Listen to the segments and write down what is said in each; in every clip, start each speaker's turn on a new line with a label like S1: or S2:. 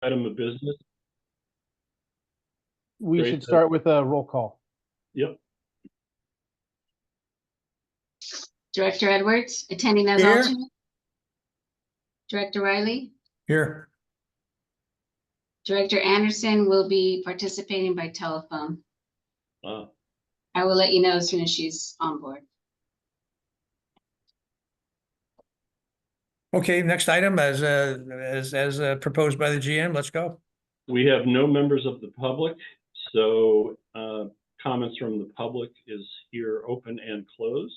S1: item of business.
S2: We
S1: Great.
S2: should start with a roll call.
S1: Yep.
S3: Director Edwards, attending as
S4: Here.
S3: alternate. Director Riley.
S4: Here.
S3: Director Anderson will be participating by telephone. I will let you know as soon as she's on board.
S4: Okay, next item as proposed by the GM. Let's go.
S1: We have no members of the public, so comments from the public is here open and closed,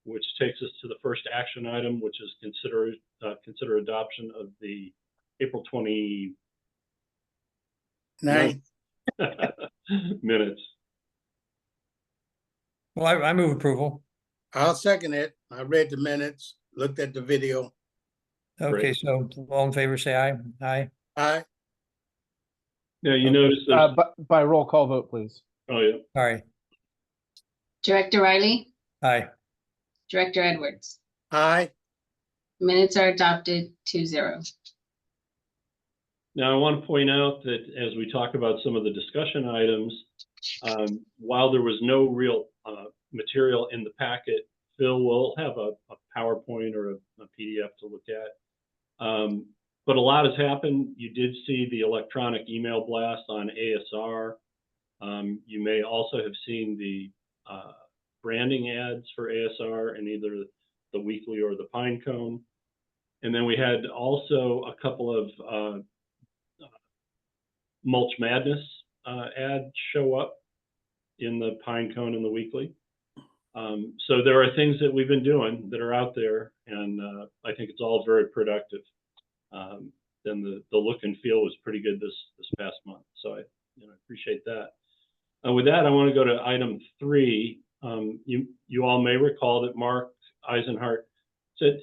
S1: which takes us to the first action item, which is consider adoption of the April 29th minutes.
S4: Well, I move approval.
S5: I'll second it. I read the minutes, looked at the video.
S4: Okay,
S1: Great.
S4: so all in favor, say aye. Aye.
S5: Aye.
S1: Now you notice there's,
S2: By roll call vote, please.
S1: oh yeah,
S4: All right.
S3: Director Riley.
S4: Aye.
S3: Director Edwards.
S5: Aye.
S3: Minutes are adopted 2-0.
S1: now I want to point out that as we talk about some of the discussion items, while there was no real material in the packet, Phil will have a PowerPoint or a PDF to look at. But a lot has happened. You did see the electronic email blast on ASR. You may also have seen the branding ads for ASR in either the Weekly or the Pinecone. And then we had also a couple of Mulch Madness ads show up in the Pinecone and the Weekly. So there are things that we've been doing that are out there, and I think it's all very productive. Then the look and feel was pretty good this past month, so I appreciate that. With that, I want to go to item 3. You all may recall that Mark Eisenhart said,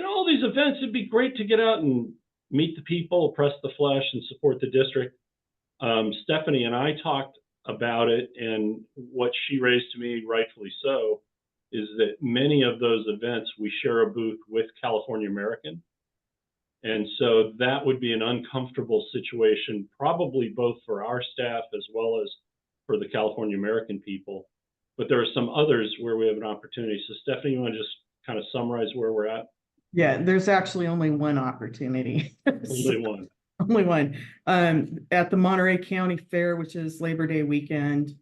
S1: all these events, it'd be great to get out and meet the people, press the flesh, and support the district. Stephanie and I talked about it, and what she raised to me, rightfully so, is that many of those events we share a booth with California American. And so that would be an uncomfortable situation, probably both for our staff as well as for the California American people. But there are some others where we have an opportunity. So Stephanie, you want to just kind of summarize where we're at?
S6: Yeah, there's actually only one opportunity.
S1: Only one.
S6: Only one. At the Monterey County Fair, which is Labor Day weekend,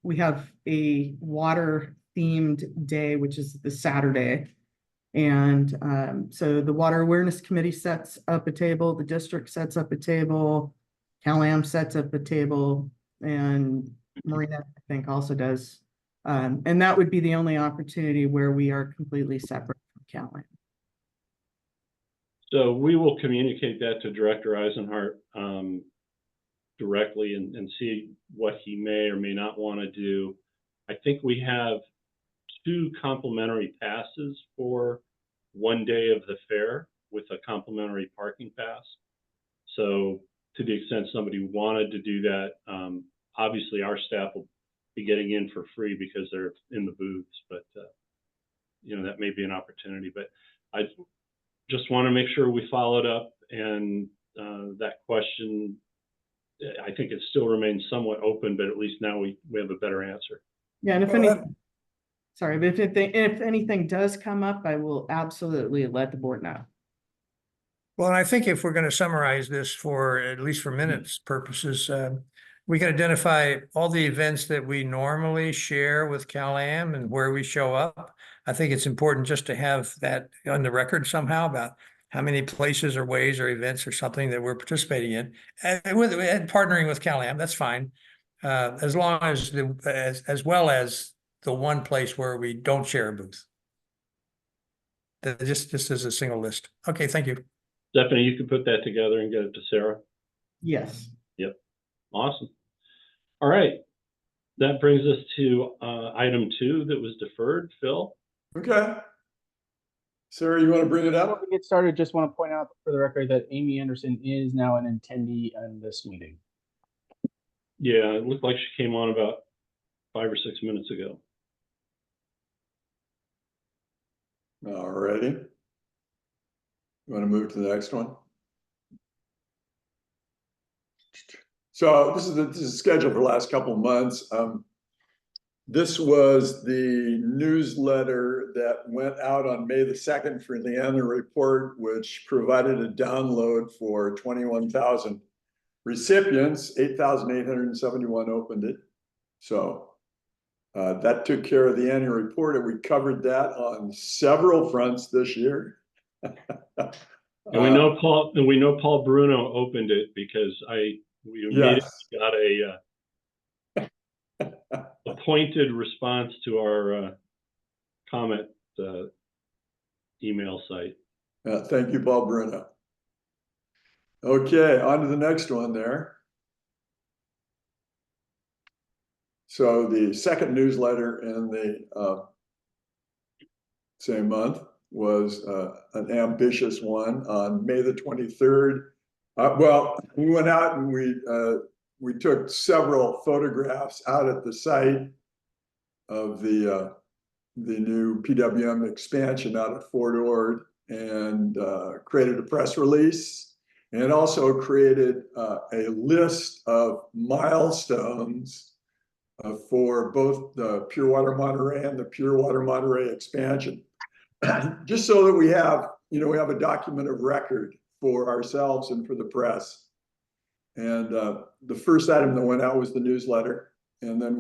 S6: we have a water themed day, which is the Saturday. And so the Water Awareness Committee sets up a table, the district sets up a table, Cal-Am sets up a table, and Marina, I think, also does. And that would be the only opportunity where we are completely separate from Cal-Am.
S1: So we will communicate that to Director Eisenhart directly and see what he may or may not want to do. I think we have 2 complimentary passes for one day of the fair with a complimentary parking pass. So to the extent somebody wanted to do that, obviously our staff will be getting in for free because they're in the booths, but that may be an opportunity. But I just want to make sure we followed up, and that question, I think it still remains somewhat open, but at least now we have a better answer.
S6: Yeah, and if anything does come up, I will absolutely let the board know.
S4: Well, and I think if we're going to summarize this for, at least for minutes purposes, we can identify all the events that we normally share with Cal-Am and where we show up. I think it's important just to have that on the record somehow about how many places or ways or events or something that we're participating in, and partnering with Cal-Am. That's fine, as long as as well as the one place where we don't share a booth. Just as a single list. Okay, thank you.
S1: Stephanie, you can put that together and get it to Sarah.
S6: Yes.
S1: Yep. Awesome. All right. That brings us to item 2 that was deferred. Phil?
S7: Okay. Sarah, you want to bring it
S2: Before
S7: up?
S2: we get started, just want to point out for the record that Amy Anderson is now an attendee in this meeting.
S1: Yeah, it looked like she came on about 5 or 6 minutes ago.
S7: All righty. You want to move to the next one? So this is scheduled for the last couple of months. This was the newsletter that went out on May the 2nd for the annual report, which provided a download for 21,000 recipients. 8,871 opened it. So that took care of the annual report, and we covered that on several fronts this year.
S1: And we know Paul Bruno opened it because we immediately got a pointed response to our comment email site.
S7: Thank you, Paul Bruno. Okay, on to the next one there. So the second newsletter in the same month was an ambitious one on May the 23rd. Well, we went out and we took several photographs out at the site of the new PWM expansion out at Fort Ord, and created a press release, and also created a list of milestones for both the Pure Water Monterey and the Pure Water Monterey expansion. Just so that we have a document of record for ourselves and for the press. And the first item that went out was the newsletter. And then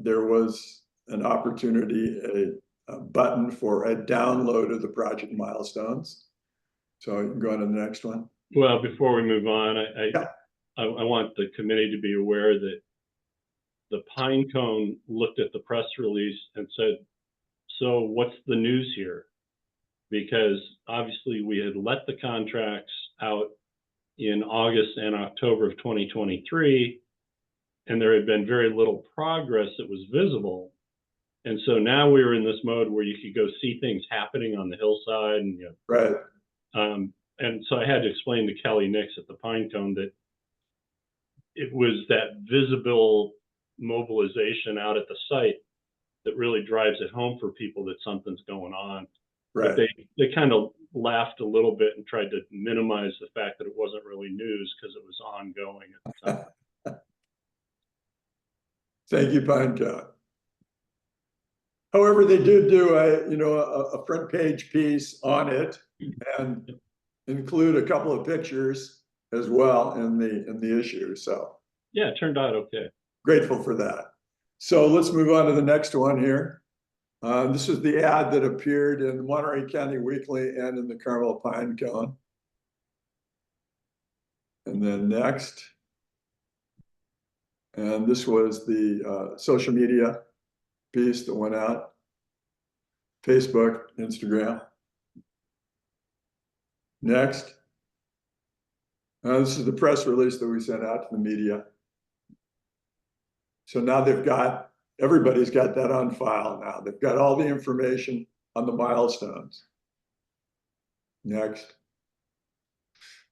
S7: there was an opportunity, a button for a download of the project milestones. So you can go on to the next one.
S1: Well, before we move on, I want the committee to be aware that the Pinecone looked at the press release and said, so what's the news here? Because obviously we had let the contracts out in August and October of 2023, and there had been very little progress that was visible. And so now we were in this mode where you could go see things happening on the hillside, and
S7: right.
S1: And so I had to explain to Kelly Nix at the Pinecone that it was that visible mobilization out at the site that really drives it home for people that something's going on.
S7: Right.
S1: But they kind of laughed a little bit and tried to minimize the fact that it wasn't really news because it was ongoing at the time.
S7: Thank you, Pinecone. However, they did do a front page piece on it and include a couple of pictures as well in the issue. So
S1: yeah, it turned out okay.
S7: Grateful for that. So let's move on to the next one here. This is the ad that appeared in the Monterey County Weekly and in the Carmel Pinecone. And then next. And this was the social media piece that went out. Facebook, Instagram. Next. This is the press release that we sent out to the media. So now everybody's got that on file now. They've got all the information on the milestones. Next.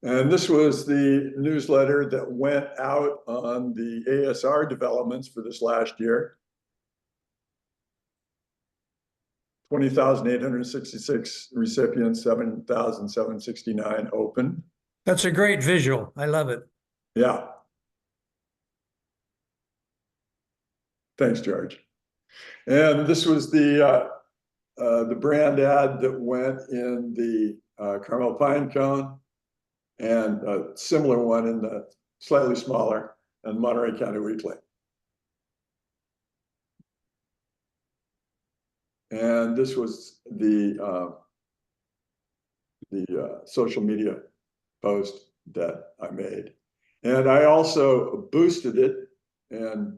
S7: And this was the newsletter that went out on the ASR developments for this last year. 20,866 recipients, 7,769 open.
S4: That's a great visual. I love it.
S7: Yeah. Thanks, George. And this was the brand ad that went in the Carmel Pinecone, and a similar one in the slightly smaller and Monterey County Weekly. And this was the social media post that I made. And I also boosted it. And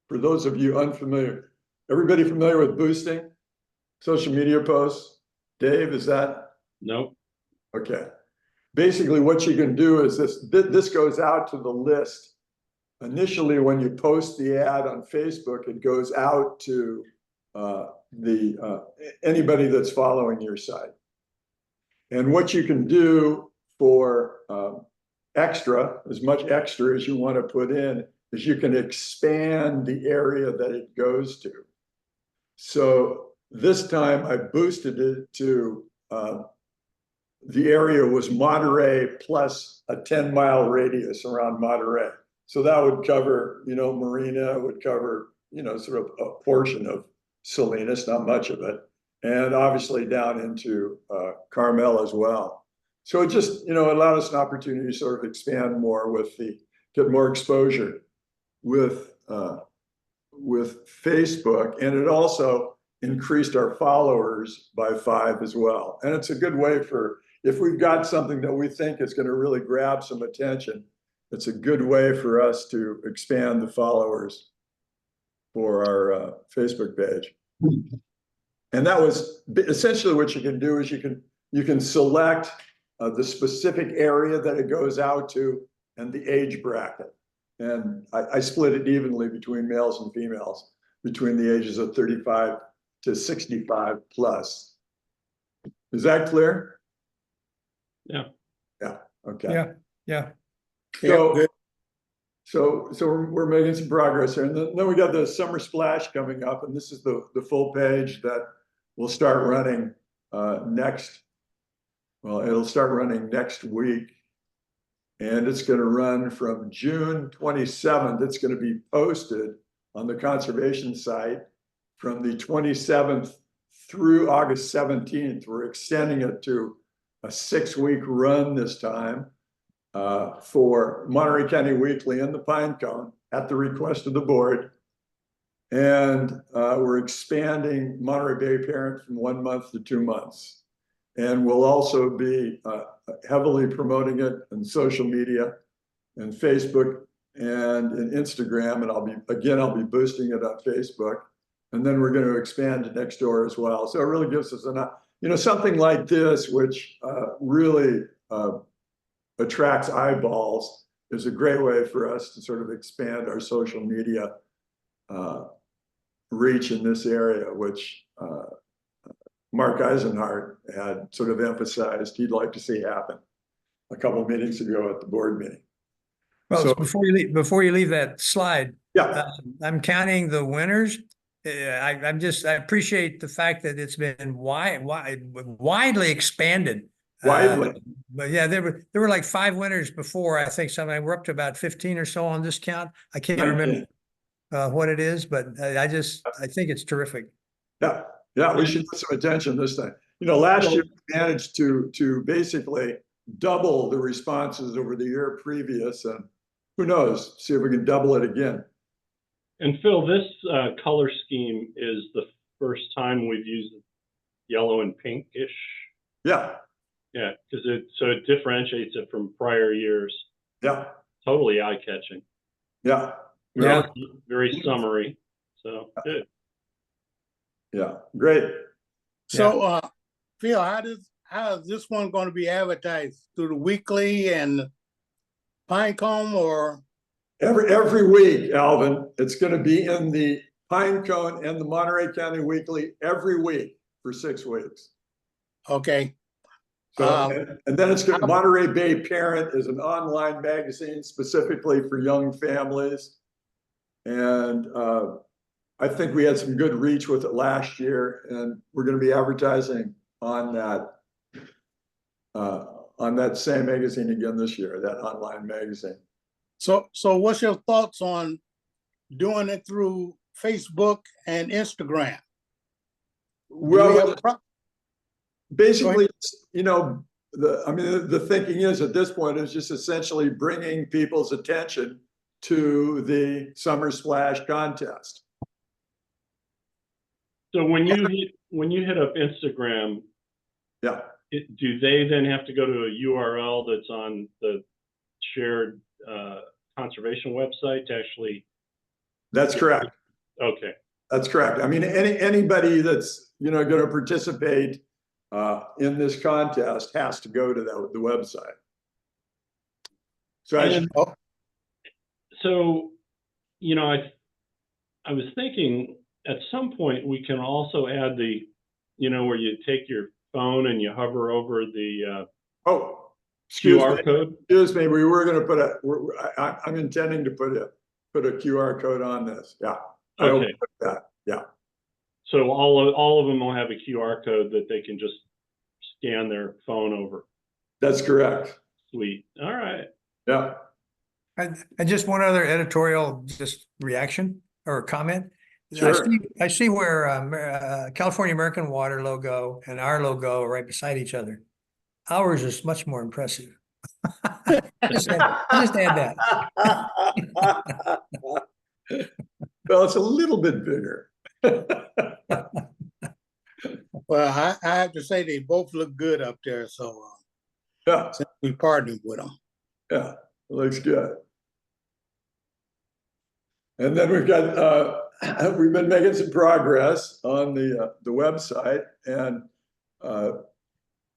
S7: for those of you unfamiliar, everybody familiar with boosting social media posts? Dave, is that?
S1: Nope.
S7: Okay. Basically what you can do is this goes out to the list. Initially, when you post the ad on Facebook, it goes out to anybody that's following your site. And what you can do for as much extra as you want to put in, is you can expand the area that it goes to. So this time I boosted it to the area was Monterey plus a 10-mile radius around Monterey. So that would cover, Marina, would cover, sort of a portion of Salinas, not much of it. And obviously down into Carmel as well. So it just, allowed us an opportunity to sort of expand more get more exposure with Facebook. And it also increased our followers by 5 as well. And it's a good way if we've got something that we think is going to really grab some attention, it's a good way for us to expand the followers for our Facebook page. And that was essentially what you can do is you can select the specific area that it goes out to and the age bracket. And I split it evenly between males and females between the ages of 35 to 65 plus. Is that clear?
S1: Yeah.
S7: Yeah. Okay.
S4: Yeah, yeah.
S7: So we're making some progress here. And then we got the summer splash coming up, and this is the full page that will start running it'll start running next week. And it's going to run from June 27th. It's going to be posted on the conservation site from the 27th through August 17th. We're extending it to a 6-week run this time for Monterey County Weekly and the Pine Cone at the request of the board. And we're expanding Monterey Bay Parent from 1 month to 2 months. And we'll also be heavily promoting it in social media and Facebook and in Instagram. And I'll be boosting it on Facebook. And then we're going to expand to next door as well. So it really gives us something like this, which really attracts eyeballs, is a great way for us to sort of expand our social media reach in this area, which Mark Eisenhart had sort of emphasized he'd like to see happen a couple of meetings ago at the board meeting.
S4: Well,
S7: So
S4: before you leave that slide,
S7: yeah,
S4: I'm counting the winners. I appreciate the fact that it's been widely expanded.
S7: widely.
S4: But yeah, there were like 5 winners before. I think we're up to about 15 or so on this count. I can't remember what it is, but I think it's terrific.
S7: Yeah, we should put some attention this time. Last year we managed to basically double the responses over the year previous, and who knows, see if we can double it again.
S1: And Phil, this color scheme is the first time we've used yellow and pinkish.
S7: Yeah.
S1: Yeah, because it differentiates it from prior years.
S7: Yeah.
S1: Totally eye-catching.
S7: Yeah.
S1: Very summary. So good.
S7: Yeah, great.
S5: So, Phil, how is this one going to be advertised through the weekly and Pinecone, or
S7: every week, Alvin? It's going to be in the Pinecone and the Monterey County Weekly every week for 6 weeks.
S5: okay?
S7: So, and then it's going to Monterey Bay Parent is an online magazine specifically for young families, and I think we had some good reach with it last year, and we're going to be advertising on that same magazine again this year, that online magazine.
S5: So what's your thoughts on doing it through Facebook and Instagram?
S7: Well, basically, the thinking is at this point is just essentially bringing people's attention to the Summer Splash contest.
S1: So when you hit up Instagram,
S7: yeah,
S1: do they then have to go to a URL that's on the shared conservation website to actually?
S7: That's correct.
S1: Okay,
S7: that's correct. I mean, anybody that's going to participate in this contest has to go to the website. So
S1: I was thinking at some point we can also add the, where you take your phone and you hover over the QR code.
S7: Excuse me, we were going to put I'm intending to put a QR code on this. Yeah.
S1: Okay.
S7: That. Yeah.
S1: So all of them will have a QR code that they can just scan their phone over.
S7: That's correct.
S1: Sweet. All right.
S7: Yeah.
S4: And just one other editorial, just reaction or comment.
S7: Sure.
S4: I see where California American Water logo and our logo are right beside each other. Ours is much more impressive. Just add that.
S7: Well, it's a little bit bigger.
S5: Well, I have to say they both look good up there, so
S7: Yeah,
S5: since we partnered with them.
S7: yeah, it looks good. And then we've got, we've been making some progress on the website, and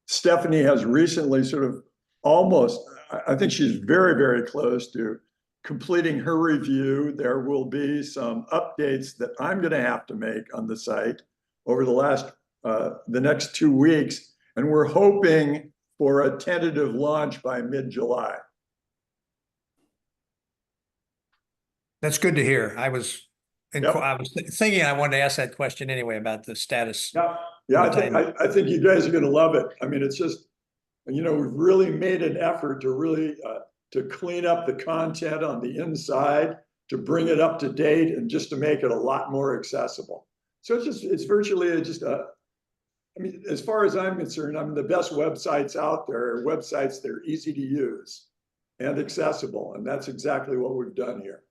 S7: Stephanie has recently sort of almost, I think she's very, very close to completing her review. There will be some updates that I'm going to have to make on the site over the next 2 weeks, and we're hoping for a tentative launch by mid-July.
S4: That's good to hear. I was
S7: Yep.
S4: thinking I wanted to ask that question anyway about the status.
S7: Yeah, yeah, I think you guys are going to love it. I mean, it's just, we've really made an effort to really to clean up the content on the inside, to bring it up to date, and just to make it a lot more accessible. So it's virtually just I mean, as far as I'm concerned, the best websites out there are websites that are easy to use and accessible, and that's exactly what we've done here.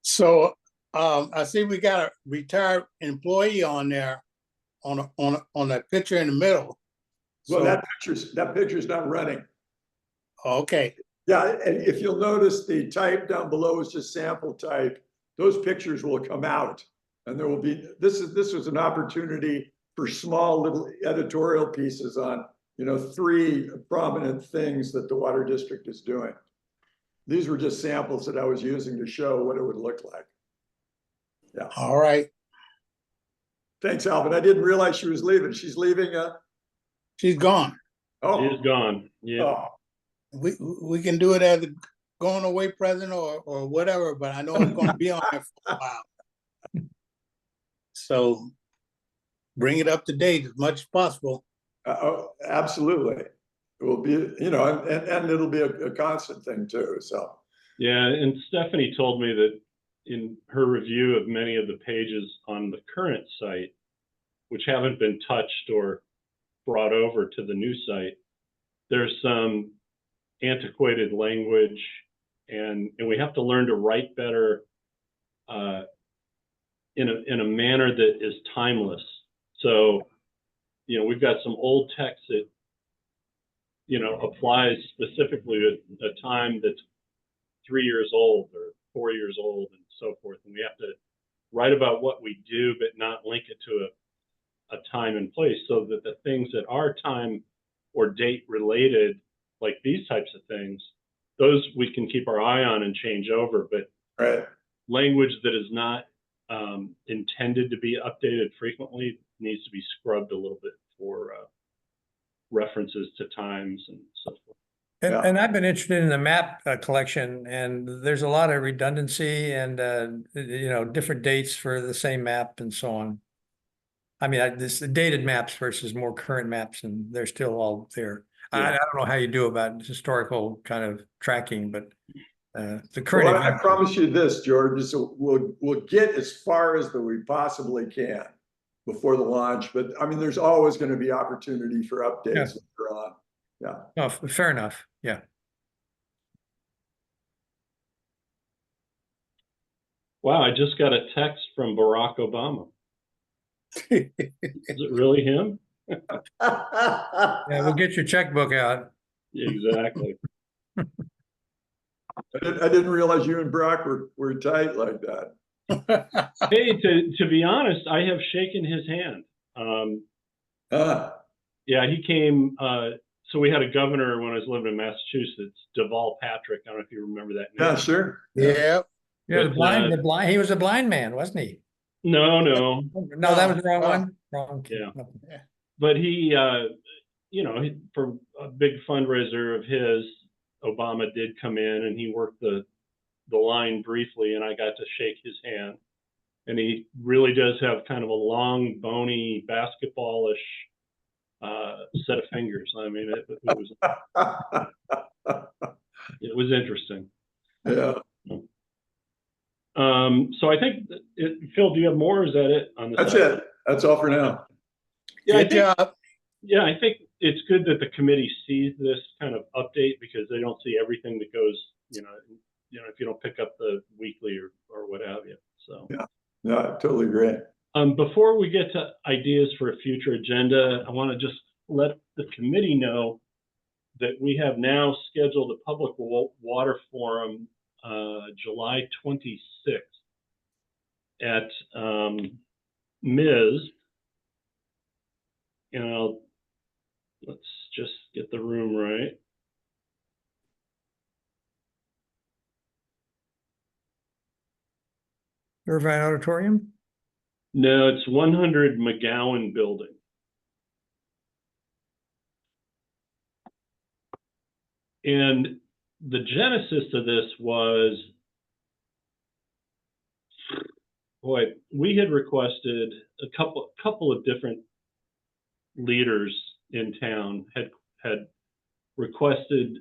S5: So I see we got a retired employee on there on that picture in the middle.
S7: Well,
S5: So,
S7: that picture's not running.
S5: okay.
S7: Yeah, and if you'll notice, the type down below is just sample type. Those pictures will come out, and there will be, this was an opportunity for small little editorial pieces on, 3 prominent things that the water district is doing. These were just samples that I was using to show what it would look like. Yeah.
S5: All right.
S7: Thanks, Alvin. I didn't realize she was leaving. She's leaving.
S5: She's gone.
S7: Oh,
S1: He is gone. Yeah.
S7: oh.
S5: We can do it as a going away present or whatever, but I know it's going to be on there for a while. So bring it up to date as much as possible.
S7: Oh, absolutely. It will be, and it'll be a constant thing too. So.
S1: Yeah, and Stephanie told me that in her review of many of the pages on the current site, which haven't been touched or brought over to the new site, there's some antiquated language, and we have to learn to write better in a manner that is timeless. So, we've got some old text that applies specifically to a time that's 3 years old or 4 years old and so forth, and we have to write about what we do but not link it to a time and place, so that the things that are time or date related, like these types of things, those we can keep our eye on and change over. But
S7: Right.
S1: language that is not intended to be updated frequently needs to be scrubbed a little bit for references to times and so forth.
S4: And I've been interested in the map collection, and there's a lot of redundancy and different dates for the same map and so on. I mean, this dated maps versus more current maps, and they're still all there.
S1: Yeah.
S4: I don't know how you do about historical kind of tracking, but the current.
S7: Well, I promise you this, George, is we'll get as far as that we possibly can before the launch. But I mean, there's always going to be opportunity for updates later on. Yeah.
S4: Oh, fair enough. Yeah.
S1: Wow, I just got a text from Barack Obama. Is it really him?
S4: Yeah, we'll get your checkbook out.
S1: Exactly.
S7: I didn't realize you and Brock were tight like that.
S1: Hey, to be honest, I have shaken his hand. Yeah, he came. So we had a governor when I was living in Massachusetts, Deval Patrick. I don't know if you remember that name.
S7: Yeah, sure.
S5: Yeah.
S4: Yeah,
S1: But,
S4: the blind. He was a blind man, wasn't he?
S1: No.
S4: No, that was the wrong one. Wrong.
S1: Yeah. But he, for a big fundraiser of his, Obama did come in and he worked the line briefly, and I got to shake his hand. And he really does have kind of a long, bony, basketballish set of fingers. I mean, it was interesting.
S7: Yeah.
S1: So I think, Phil, do you have more, or is that it on this?
S7: That's it. That's all for now.
S1: Yeah,
S5: Good job.
S1: Yeah, I think it's good that the committee sees this kind of update, because they don't see everything that goes, if you don't pick up the weekly or what have you. So
S7: Yeah. No, I totally agree.
S1: before we get to ideas for a future agenda, I want to just let the committee know that we have now scheduled a public water forum July 26th at Ms. And let's just get the room right.
S4: Irvine Auditorium?
S1: No, it's 100 McGowan Building. And the genesis of this was, boy, we had requested a couple of different leaders in town had requested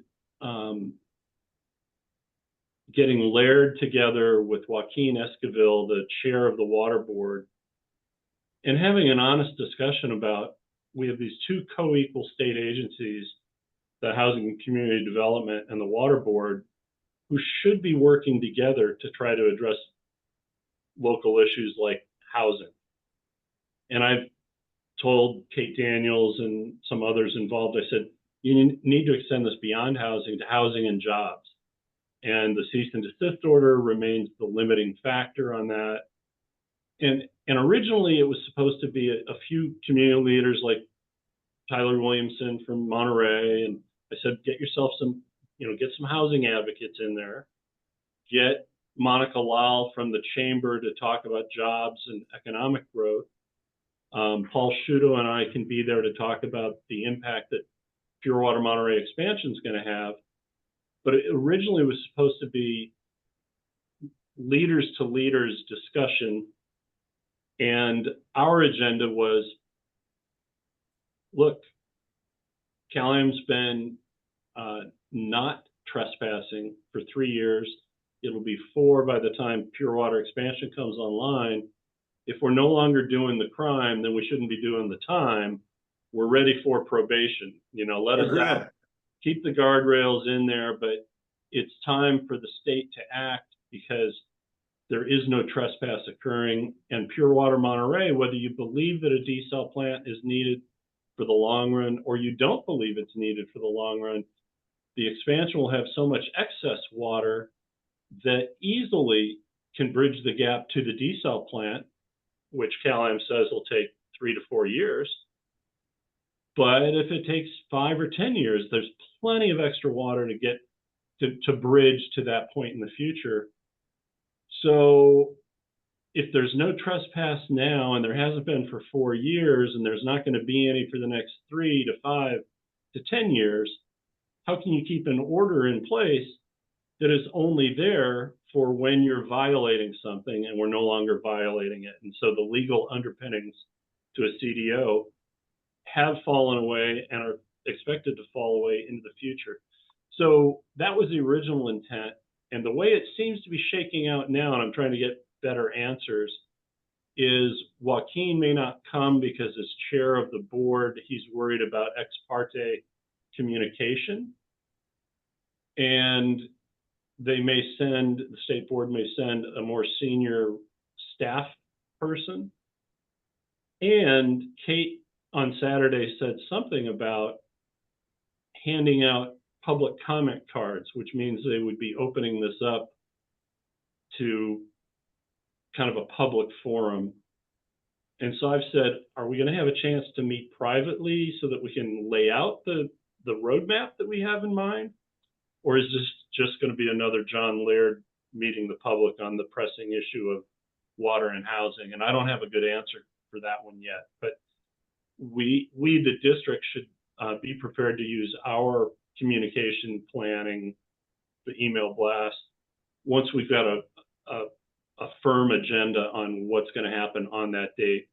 S1: getting Laird together with Joaquin Esquivel, the chair of the water board, and having an honest discussion about, we have these two co-equal state agencies, the Housing and Community Development and the Water Board, who should be working together to try to address local issues like housing. And I've told Kate Daniels and some others involved, I said, you need to extend this beyond housing to housing and jobs. And the cease and desist order remains the limiting factor on that. And originally it was supposed to be a few community leaders like Tyler Williamson from Monterey. And I said, get yourself some, get some housing advocates in there. Get Monica Lal from the chamber to talk about jobs and economic growth. Paul Sciutto and I can be there to talk about the impact that Pure Water Monterey expansion is going to have. But it originally was supposed to be leaders to leaders discussion. And our agenda was, look, Cal-Am's been not trespassing for 3 years. It'll be 4 by the time Pure Water expansion comes online. If we're no longer doing the crime, then we shouldn't be doing the time. We're ready for probation. Let us out. Keep the guardrails in there, but it's time for the state to act, because there is no trespass occurring. And Pure Water Monterey, whether you believe that a desal plant is needed for the long run or you don't believe it's needed for the long run, the expansion will have so much excess water that easily can bridge the gap to the desal plant, which Cal-Am says will take 3 to 4 years. But if it takes 5 or 10 years, there's plenty of extra water to get to bridge to that point in the future. So if there's no trespass now, and there hasn't been for 4 years, and there's not going to be any for the next 3 to 5 to 10 years, how can you keep an order in place that is only there for when you're violating something and we're no longer violating it? And so the legal underpinnings to a CDO have fallen away and are expected to fall away into the future. So that was the original intent. And the way it seems to be shaking out now, and I'm trying to get better answers, is Joaquin may not come because as chair of the board, he's worried about ex parte communication. And the state board may send a more senior staff person. And Kate on Saturday said something about handing out public comment cards, which means they would be opening this up to kind of a public forum. And so I've said, are we going to have a chance to meet privately so that we can lay out the roadmap that we have in mind? Or is this just going to be another John Laird meeting the public on the pressing issue of water and housing? And I don't have a good answer for that one yet. But we the district, should be prepared to use our communication planning, the email blast, once we've got a firm agenda on what's going to happen on that date.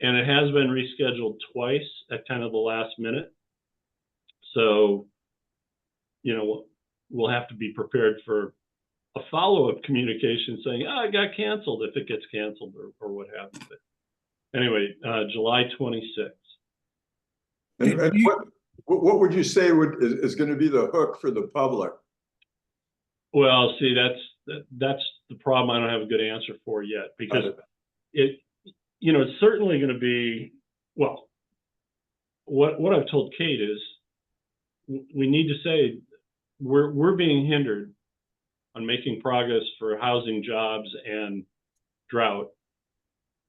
S1: And it has been rescheduled twice at kind of the last minute. So, we'll have to be prepared for a follow-up communication saying, oh, it got canceled if it gets canceled or what have you. But anyway, July 26th.
S7: And what would you say is going to be the hook for the public?
S1: Well, see, that's the problem I don't have a good answer for yet, because it's certainly going to be, well, what I've told Kate is we need to say we're being hindered on making progress for housing, jobs, and drought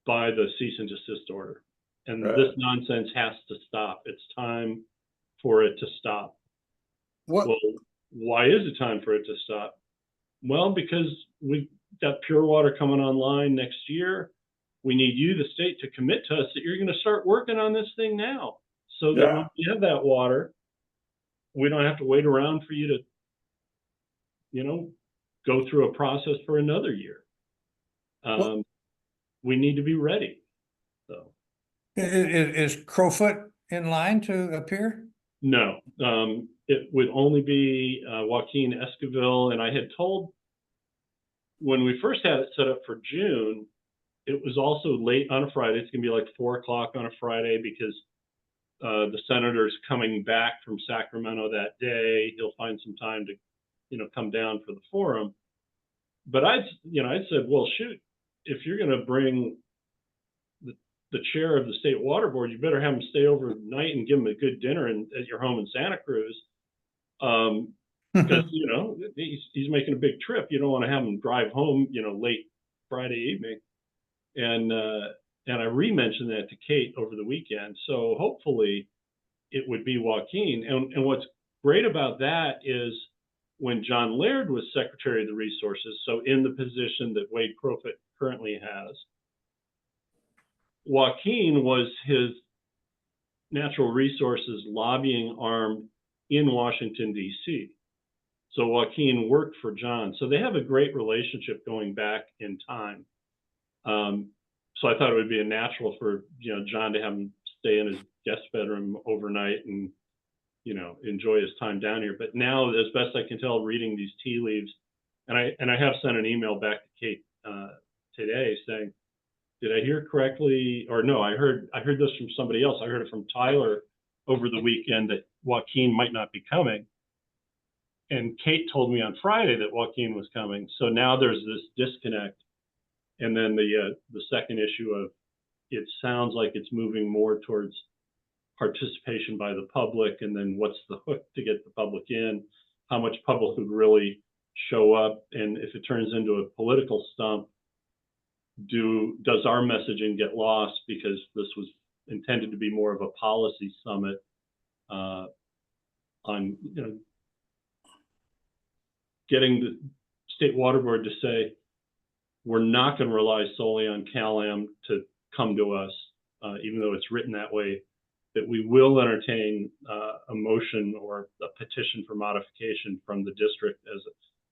S1: by the cease and desist order. And this nonsense has to stop. It's time for it to stop.
S5: What?
S1: Well, why is it time for it to stop? Well, because we got pure water coming online next year. We need you, the state, to commit to us that you're going to start working on this thing now, so that when we have that water, we don't have to wait around for you to, go through a process for another year. We need to be ready. So,
S4: is Crowfoot in line to appear?
S1: No, it would only be Joaquin Esquivel, and I had told when we first had it set up for June, it was also late on a Friday. It's gonna be like 4 o'clock on a Friday because the senator's coming back from Sacramento that day. He'll find some time to, come down for the forum. But I'd said, well, shoot, if you're gonna bring the chair of the state water board, you better have him stay overnight and give him a good dinner at your home in Santa Cruz. Because, he's making a big trip. You don't want to have him drive home, late Friday evening. And I re-mentioned that to Kate over the weekend. So hopefully it would be Joaquin. And what's great about that is when John Laird was Secretary of the Resources, so in the position that Wade Crowfoot currently has, Joaquin was his natural resources lobbying arm in Washington, D.C. So Joaquin worked for John. So they have a great relationship going back in time. So I thought it would be a natural for, John to have him stay in his guest bedroom overnight and, enjoy his time down here. But now, as best I can tell, reading these tea leaves, and I have sent an email back to Kate today saying, did I hear correctly? Or no, I heard this from somebody else. I heard it from Tyler over the weekend that Joaquin might not be coming. And Kate told me on Friday that Joaquin was coming. So now there's this disconnect. And then the second issue of it sounds like it's moving more towards participation by the public. And then what's the hook to get the public in? How much public would really show up? And if it turns into a political stump, does our messaging get lost because this was intended to be more of a policy summit on getting the state water board to say we're not going to rely solely on CalAm to come to us, even though it's written that way, that we will entertain a motion or a petition for modification from the district as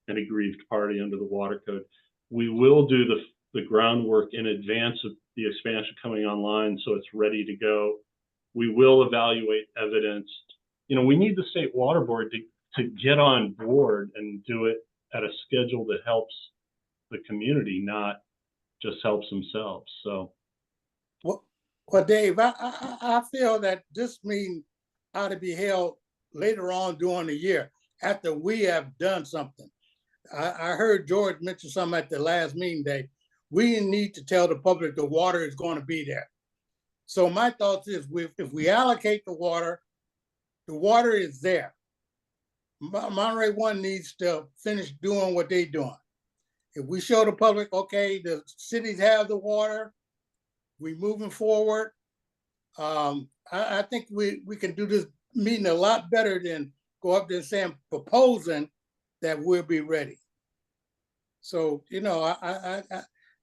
S1: an aggrieved party under the water code. We will do the groundwork in advance of the expansion coming online so it's ready to go. We will evaluate evidence. We need the state water board to get on board and do it at a schedule that helps the community, not just helps themselves. So,
S5: well, Dave, I feel that this meeting ought to be held later on during the year after we have done something. I heard George mention something at the last meeting day. We need to tell the public the water is going to be there. So my thoughts is if we allocate the water is there. Monterey One needs to finish doing what they're doing. If we show the public, okay, the cities have the water, we're moving forward. I think we can do this meeting a lot better than go up there saying, proposing that we'll be ready. So,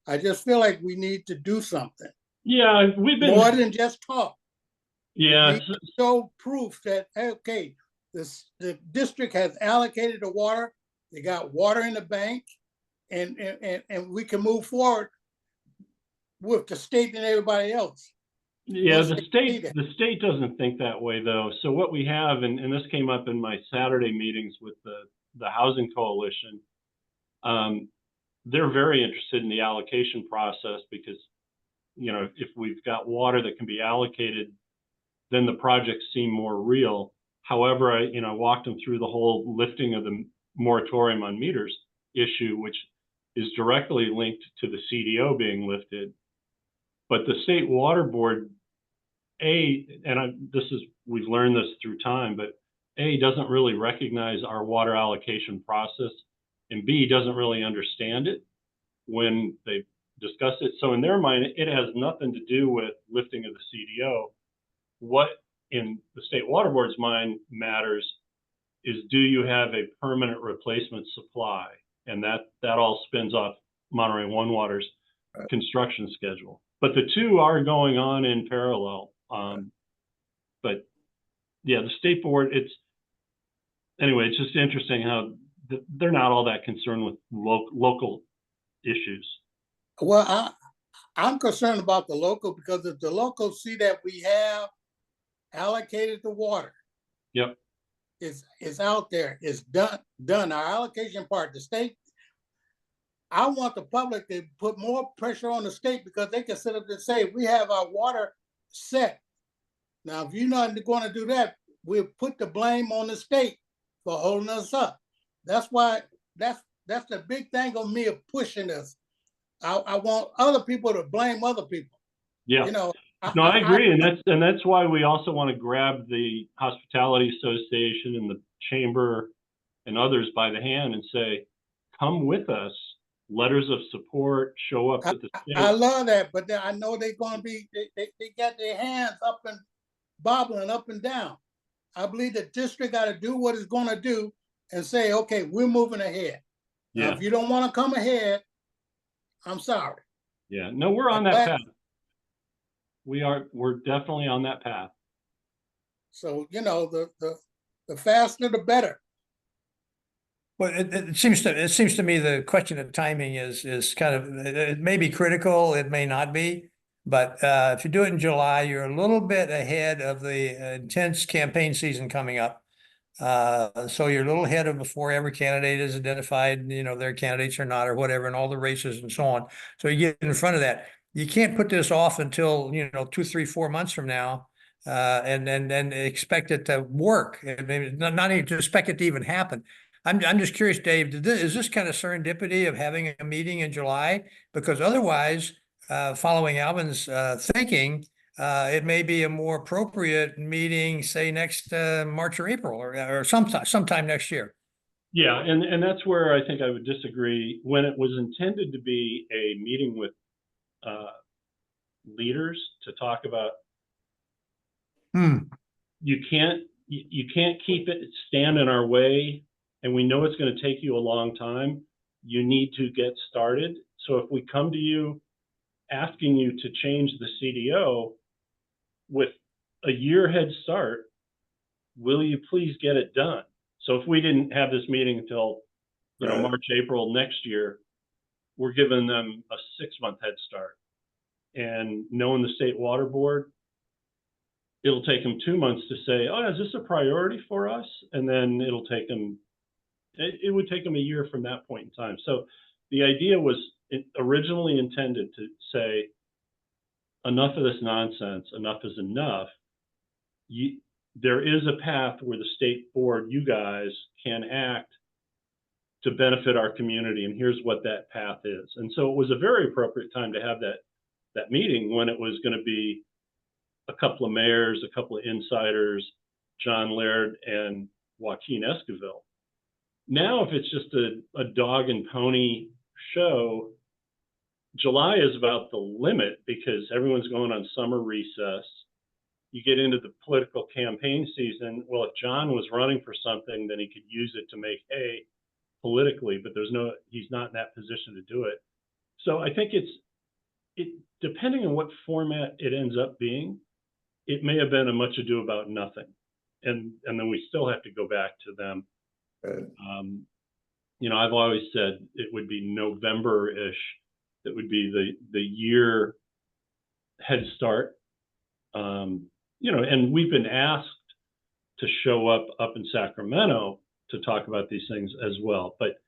S5: I just feel like we need to do something.
S1: Yeah, we've been
S5: more than just talk.
S1: Yeah,
S5: show proof that okay, the district has allocated the water. They got water in the bank, and we can move forward with the state and everybody else.
S1: Yeah, the state doesn't think that way though. So what we have, and this came up in my Saturday meetings with the housing coalition, They're very interested in the allocation process because, you know, if we've got water that can be allocated, then the projects seem more real. However, I walked them through the whole lifting of the moratorium on meters issue, which is directly linked to the CDO being lifted. But the state water board, we've learned this through time, but doesn't really recognize our water allocation process, and B, doesn't really understand it when they discuss it. So in their mind, it has nothing to do with lifting of the CDO. What in the state water board's mind matters is, do you have a permanent replacement supply? And that all spins off Monterey One Water's construction schedule. But the two are going on in parallel. But yeah, the state board, it's just interesting how they're not all that concerned with local issues.
S5: Well, I'm concerned about the local, because if the locals see that we have allocated the water,
S1: yep,
S5: it's out there, it's done. Our allocation part, the state, I want the public to put more pressure on the state, because they can sit up and say, we have our water set. Now, if you're not going to do that, we'll put the blame on the state for holding us up. That's why, that's the big thing on me of pushing this. I want other people to blame other people.
S1: Yeah.
S5: You know,
S1: I agree, and that's why we also want to grab the Hospitality Association and the Chamber and others by the hand and say, come with us. Letters of support, show up at the state.
S5: I love that, but I know they're going to be, they got their hands up and bobbling up and down. I believe the district got to do what it's going to do and say, okay, we're moving ahead.
S1: Yeah.
S5: Now, if you don't want to come ahead, I'm sorry.
S1: Yeah, no, we're on that path. We're definitely on that path.
S5: So, you know, the faster, the better.
S4: Well, it seems to me the question of timing is kind of, it may be critical, it may not be, but if you do it in July, you're a little bit ahead of the intense campaign season coming up. So you're a little ahead of before every candidate is identified, you know, their candidates or not, or whatever, and all the races and so on. So you get in front of that. You can't put this off until, you know, 2, 3, 4 months from now, and then expect it to work. Maybe not even to expect it to even happen. I'm just curious, Dave, is this kind of serendipity of having a meeting in July? Because otherwise, following Alvin's thinking, it may be a more appropriate meeting, say next March or April, or sometime next year.
S1: Yeah, and that's where I think I would disagree. When it was intended to be a meeting with leaders to talk about, you can't keep it stand in our way, and we know it's going to take you a long time. You need to get started. So if we come to you asking you to change the CDO with a year head start, will you please get it done? So if we didn't have this meeting until, you know, March, April next year, we're giving them a 6-month head start. And knowing the state water board, it'll take them 2 months to say, oh, is this a priority for us? And then it'll take them, it would take them a year from that point in time. So the idea was originally intended to say, enough of this nonsense, enough is enough. There is a path where the state board, you guys, can act to benefit our community, and here's what that path is. And so it was a very appropriate time to have that meeting, when it was going to be a couple of mayors, a couple of insiders, John Laird and Joaquin Esquivel. Now, if it's just a dog and pony show, July is about the limit, because everyone's going on summer recess. You get into the political campaign season. Well, if John was running for something, then he could use it to make hay politically, but he's not in that position to do it. So I think depending on what format it ends up being, it may have been a much ado about nothing. And then we still have to go back to them. You know, I've always said it would be November-ish. That would be the year head start. You know, and we've been asked to show up in Sacramento to talk about these things as well. But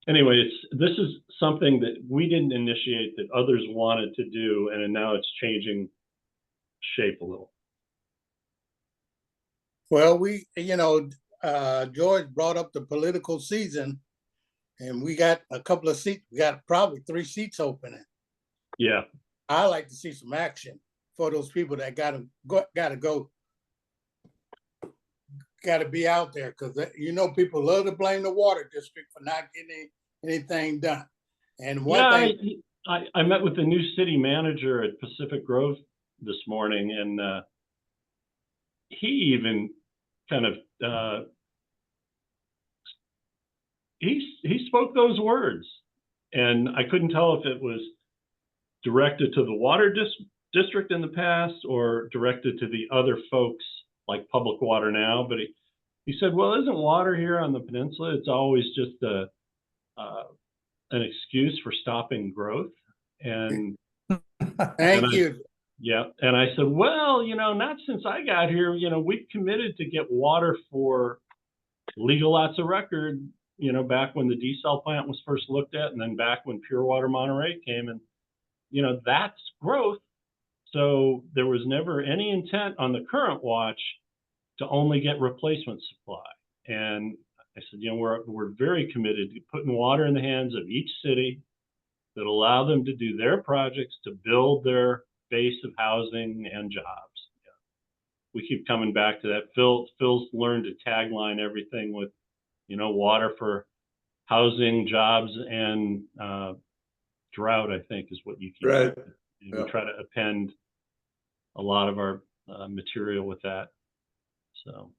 S1: anyway, this is something that we didn't initiate that others wanted to do, and now it's changing shape a little.
S5: Well, George brought up the political season, and we got a couple of seats. We got probably 3 seats opening.
S1: Yeah.
S5: I like to see some action for those people that gotta be out there, because people love to blame the water district for not getting anything done. And
S1: I met with the new city manager at Pacific Grove this morning, and he even kind of he spoke those words, and I couldn't tell if it was directed to the water district in the past or directed to the other folks like Public Water now. But he said, well, isn't water here on the peninsula? It's always just an excuse for stopping growth. And
S5: thank you.
S1: Yeah. And I said, well, not since I got here. We've committed to get water for legal lots of record, back when the desal plant was first looked at, and then back when Pure Water Monterey came, and that's growth. So there was never any intent on the current watch to only get replacement supply. And I said, we're very committed to putting water in the hands of each city that allow them to do their projects to build their base of housing and jobs. Yeah. We keep coming back to that. Phil's learned to tagline everything with, water for housing, jobs, and drought, I think, is what you keep
S7: right.
S1: We try to append a lot of our material with that. So,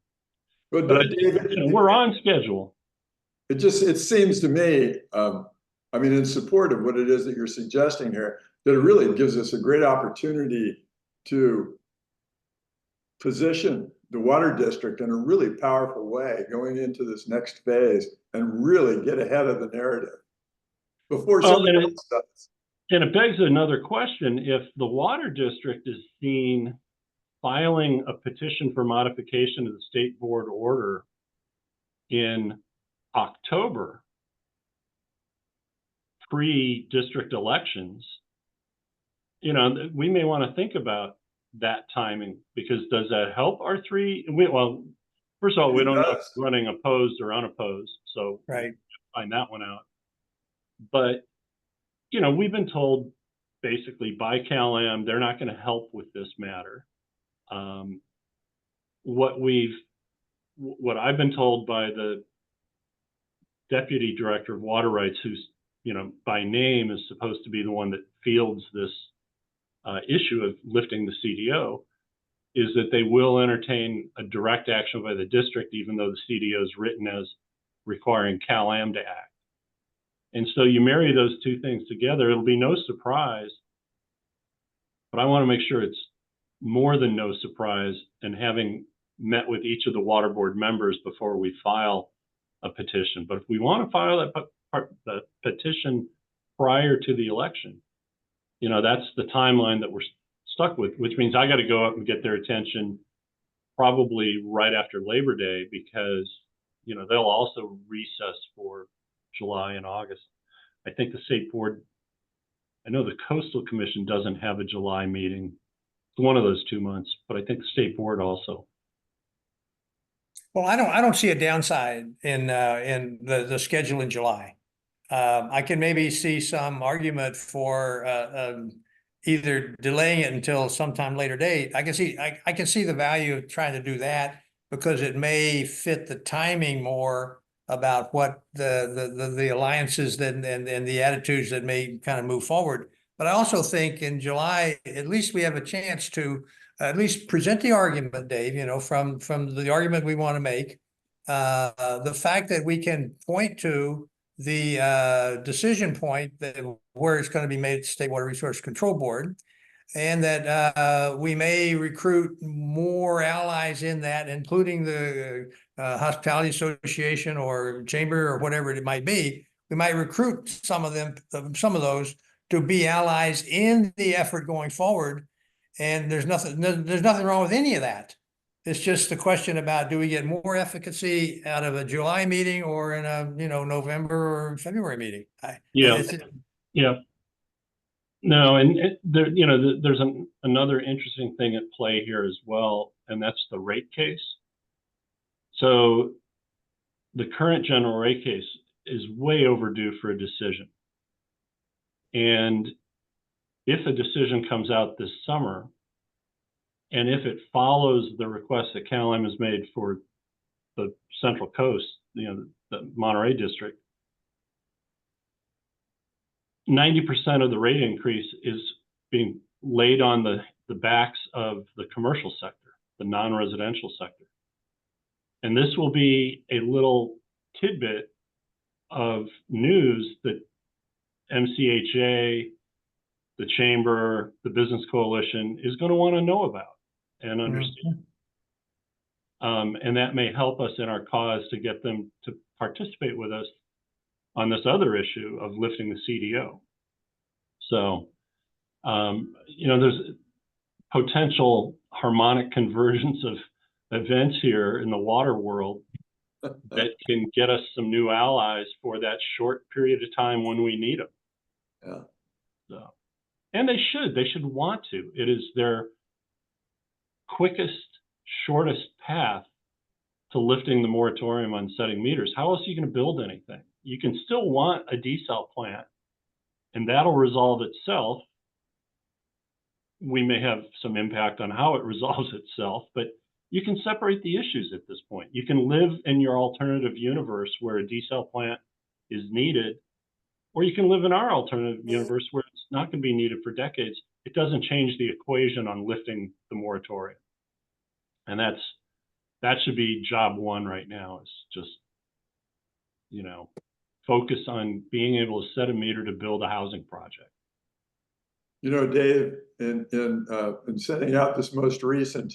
S1: but we're on schedule.
S7: It seems to me, in support of what it is that you're suggesting here, that it really gives us a great opportunity to position the water district in a really powerful way going into this next phase and really get ahead of the narrative before somebody else does.
S1: And it begs another question. If the water district is seen filing a petition for modification of the state board order in October, pre-district elections, we may want to think about that timing, because does that help our three? Well, first of all, we don't know if it's running opposed or unopposed, so
S4: right,
S1: find that one out. But we've been told basically by Cal-Am they're not going to help with this matter. What I've been told by the deputy director of water rights, who's by name is supposed to be the one that fields this issue of lifting the CDO, is that they will entertain a direct action by the district, even though the CDO is written as requiring Cal-Am to act. And so you marry those two things together, it'll be no surprise, but I want to make sure it's more than no surprise, and having met with each of the water board members before we file a petition. But if we want to file the petition prior to the election, that's the timeline that we're stuck with, which means I got to go up and get their attention probably right after Labor Day, because, they'll also recess for July and August. I think the state board, I know the Coastal Commission doesn't have a July meeting. It's one of those 2 months, but I think the state board also.
S4: Well, I don't see a downside in the schedule in July. I can maybe see some argument for either delaying it until sometime later date. I can see the value of trying to do that, because it may fit the timing more about what the alliances and the attitudes that may kind of move forward. But I also think in July, at least we have a chance to at least present the argument, Dave, from the argument we want to make. The fact that we can point to the decision point that where it's going to be made at the State Water Resource Control Board, and that we may recruit more allies in that, including the Hospitality Association or Chamber or whatever it might be. We might recruit some of those to be allies in the effort going forward. And there's nothing wrong with any of that. It's just the question about, do we get more efficacy out of a July meeting or in a, November or February meeting?
S1: Yeah.
S4: It's-
S1: Yeah. No, and there, there's another interesting thing at play here as well, and that's the rate case. So the current general rate case is way overdue for a decision. And if a decision comes out this summer, and if it follows the request that CalAm has made for the Central Coast, the Monterey district, 90% of the rate increase is being laid on the backs of the commercial sector, the non-residential sector. And this will be a little tidbit of news that MCHA, the Chamber, the Business Coalition is going to want to know about and understand. And that may help us in our cause to get them to participate with us on this other issue of lifting the CDO. So, there's potential harmonic convergence of events here in the water world that can get us some new allies for that short period of time when we need them.
S7: Yeah.
S1: So, and they should want to. It is their quickest, shortest path to lifting the moratorium on setting meters. How else are you going to build anything? You can still want a desal plant, and that'll resolve itself. We may have some impact on how it resolves itself, but you can separate the issues at this point. You can live in your alternative universe where a desal plant is needed, or you can live in our alternative universe where it's not going to be needed for decades. It doesn't change the equation on lifting the moratorium. And that should be job one right now, is just, focus on being able to set a meter to build a housing project.
S7: Dave, in sending out this most recent,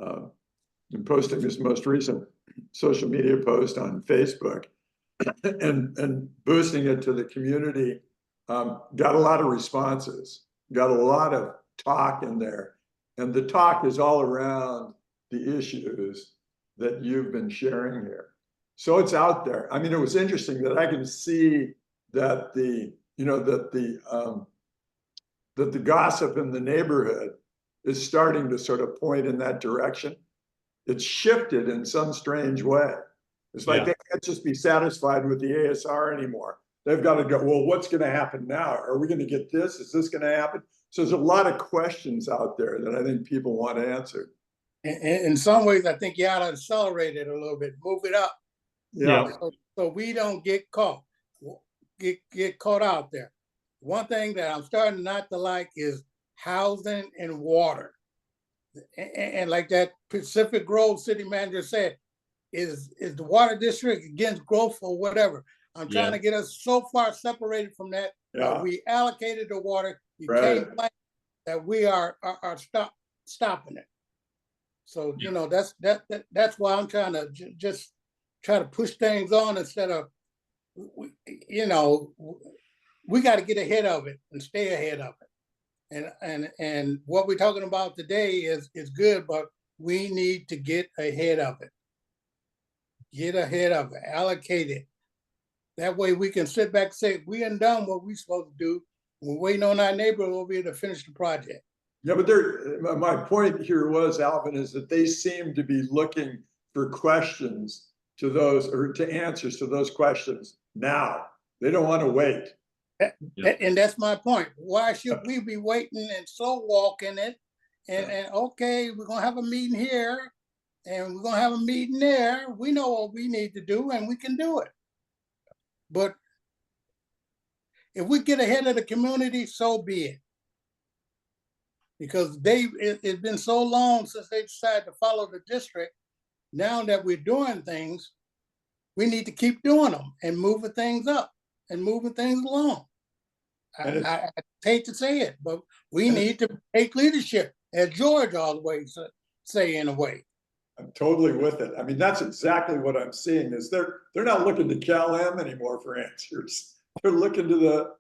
S7: in posting this most recent social media post on Facebook and boosting it to the community, got a lot of responses, got a lot of talk in there. And the talk is all around the issues that you've been sharing here. So it's out there. I mean, it was interesting that I can see that the gossip in the neighborhood is starting to sort of point in that direction. It's shifted in some strange way. It's like they can't just be satisfied with the ASR anymore. They've got to go, well, what's going to happen now? Are we going to get this? Is this going to happen? So there's a lot of questions out there that I think people want answered.
S5: In some ways, I think you ought to accelerate it a little bit, move it up.
S1: Yeah.
S5: So we don't get caught out there. One thing that I'm starting not to like is housing and water. And like that Pacific Grove city manager said, is the water district against growth or whatever? I'm trying to get us so far separated from that. We allocated the water. You can't blame that we are stopping it. So that's why I'm trying to just try to push things on instead of, we got to get ahead of it and stay ahead of it. And what we're talking about today is good, but we need to get ahead of it. Get ahead of it, allocate it. That way we can sit back and say, we ain't done what we're supposed to do. We're waiting on our neighbor, we'll be able to finish the project.
S7: Yeah, but my point here was, Alvin, is that they seem to be looking for questions to those, or to answers to those questions now. They don't want to wait.
S5: And that's my point. Why should we be waiting and slow walking it? And okay, we're gonna have a meeting here and we're gonna have a meeting there. We know what we need to do and we can do it. But if we get ahead of the community, so be it. Because it's been so long since they decided to follow the district. Now that we're doing things, we need to keep doing them and moving things up and moving things along. I hate to say it, but we need to take leadership, as George always say in a way.
S7: I'm totally with it. I mean, that's exactly what I'm seeing is they're not looking to CalAm anymore for answers. They're looking to the,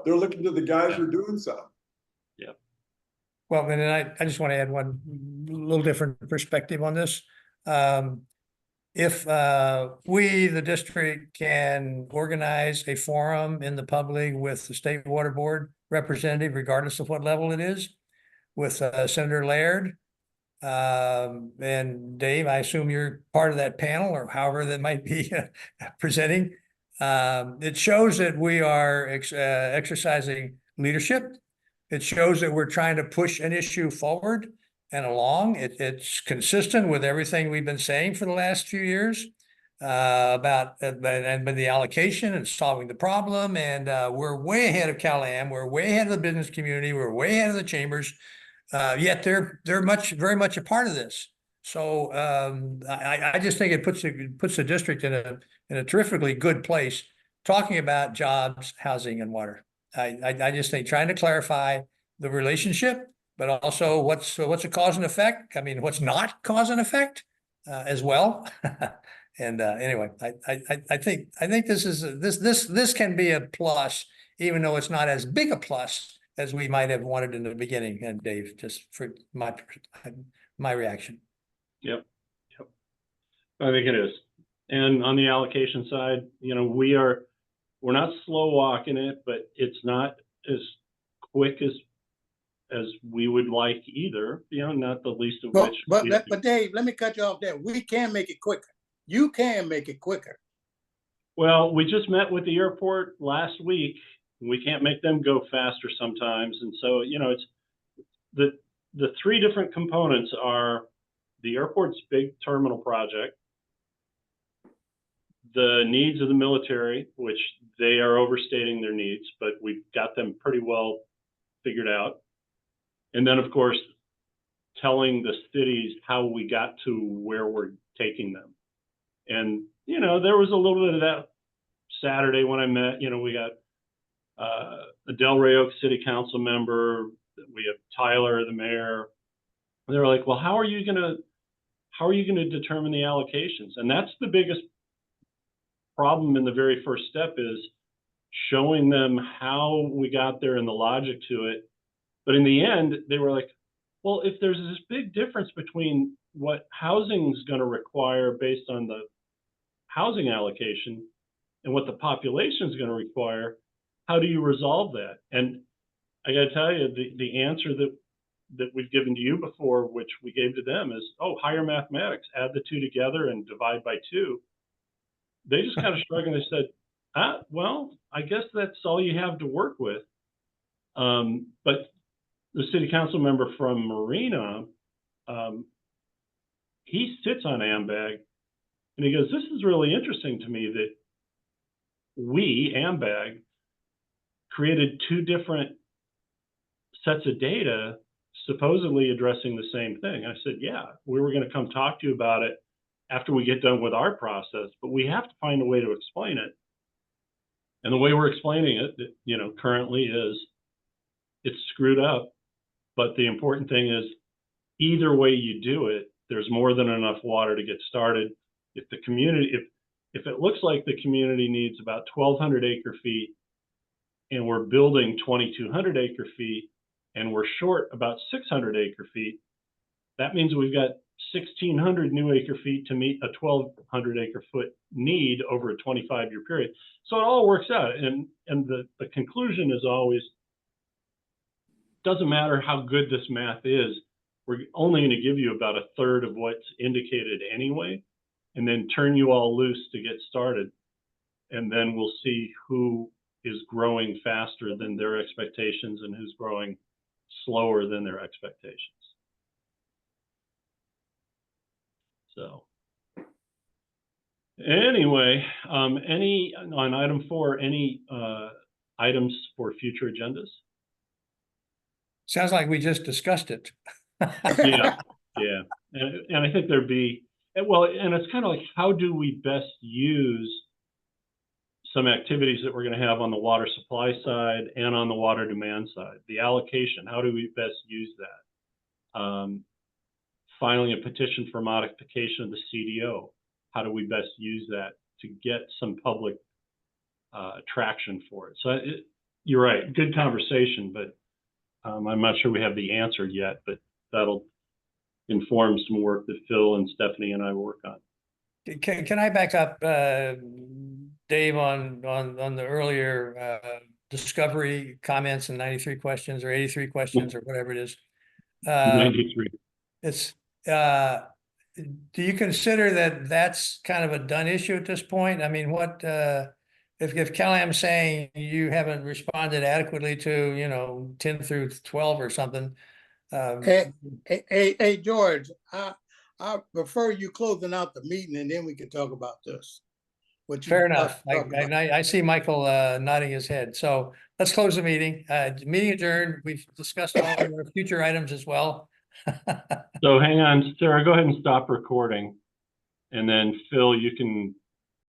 S7: they're looking to the guys who are doing something.
S1: Yep.
S4: Well, and then I just want to add one little different perspective on this. If we, the district, can organize a forum in the public with the State Water Board representative, regardless of what level it is, with Senator Laird, and Dave, I assume you're part of that panel, or however that might be presenting. It shows that we are exercising leadership. It shows that we're trying to push an issue forward and along. It's consistent with everything we've been saying for the last few years about the allocation and solving the problem. And we're way ahead of Cal-Am. We're way ahead of the business community. We're way ahead of the chambers. Yet they're very much a part of this. So I just think it puts the district in a terrifically good place, talking about jobs, housing, and water. I just think trying to clarify the relationship, but also what's a cause and effect. I mean, what's not cause and effect as well. And anyway, I think this can be a plus, even though it's not as big a plus as we might have wanted in the beginning. And Dave, just for my reaction.
S1: Yep. I think it is. And on the allocation side, you know, we're not slow walking it, but it's not as quick as we would like either, you know, not the least of which.
S5: But Dave, let me cut you off there. We can make it quicker. You can make it quicker.
S1: Well, we just met with the airport last week. We can't make them go faster sometimes. And so, you know, it's the three different components are the airport's big terminal project, the needs of the military, which they are overstating their needs, but we've got them pretty well figured out. And then, of course, telling the cities how we got to where we're taking them. And, you know, there was a little bit of that Saturday when I met. You know, we got a Delray Oaks City Council member, we have Tyler, the mayor. And they're like, well, how are you gonna determine the allocations? And that's the biggest problem in the very first step, is showing them how we got there and the logic to it. But in the end, they were like, well, if there's this big difference between what housing is going to require based on the housing allocation and what the population is going to require, how do you resolve that? And I got to tell you, the answer that we've given to you before, which we gave to them, is, oh, higher mathematics, add the two together and divide by 2. They just kind of shrugged and they said, well, I guess that's all you have to work with. But the city council member from Marina, he sits on AMBAG, and he goes, this is really interesting to me that we, AMBAG, created 2 different sets of data supposedly addressing the same thing. I said, yeah, we were going to come talk to you about it after we get done with our process, but we have to find a way to explain it. And the way we're explaining it, you know, currently is it's screwed up. But the important thing is, either way you do it, there's more than enough water to get started. If the community, if it looks like the community needs about 1,200 acre feet, and we're building 2,200 acre feet, and we're short about 600 acre feet, that means we've got 1,600 new acre feet to meet a 1,200 acre foot need over a 25-year period. So it all works out. And the conclusion is always, doesn't matter how good this math is, we're only going to give you about 1/3 of what's indicated anyway, and then turn you all loose to get started. And then we'll see who is growing faster than their expectations and who's growing slower than their expectations. So anyway, on item 4, any items for future agendas?
S4: Sounds like we just discussed it.
S1: Yeah. And I think there'd be, well, and it's kind of like, how do we best use some activities that we're going to have on the water supply side and on the water demand side? The allocation, how do we best use that? Filing a petition for modification of the CDO, how do we best use that to get some public traction for it? So you're right, good conversation, but I'm not sure we have the answer yet, but that'll inform some work that Phil and Stephanie and I work on.
S4: Can I back up, Dave, on the earlier discovery comments and 93 questions or 83 questions or whatever it is?
S1: 93.
S4: It's do you consider that that's kind of a done issue at this point? I mean, what if Cal-Am's saying you haven't responded adequately to 10 through 12 or something?
S5: Hey, George, I prefer you closing out the meeting and then we can talk about this.
S4: Fair enough. I see Michael nodding his head. So let's close the meeting. Meeting adjourned. We've discussed all our future items as well.
S1: So hang on, Sarah, go ahead and stop recording. And then Phil, you can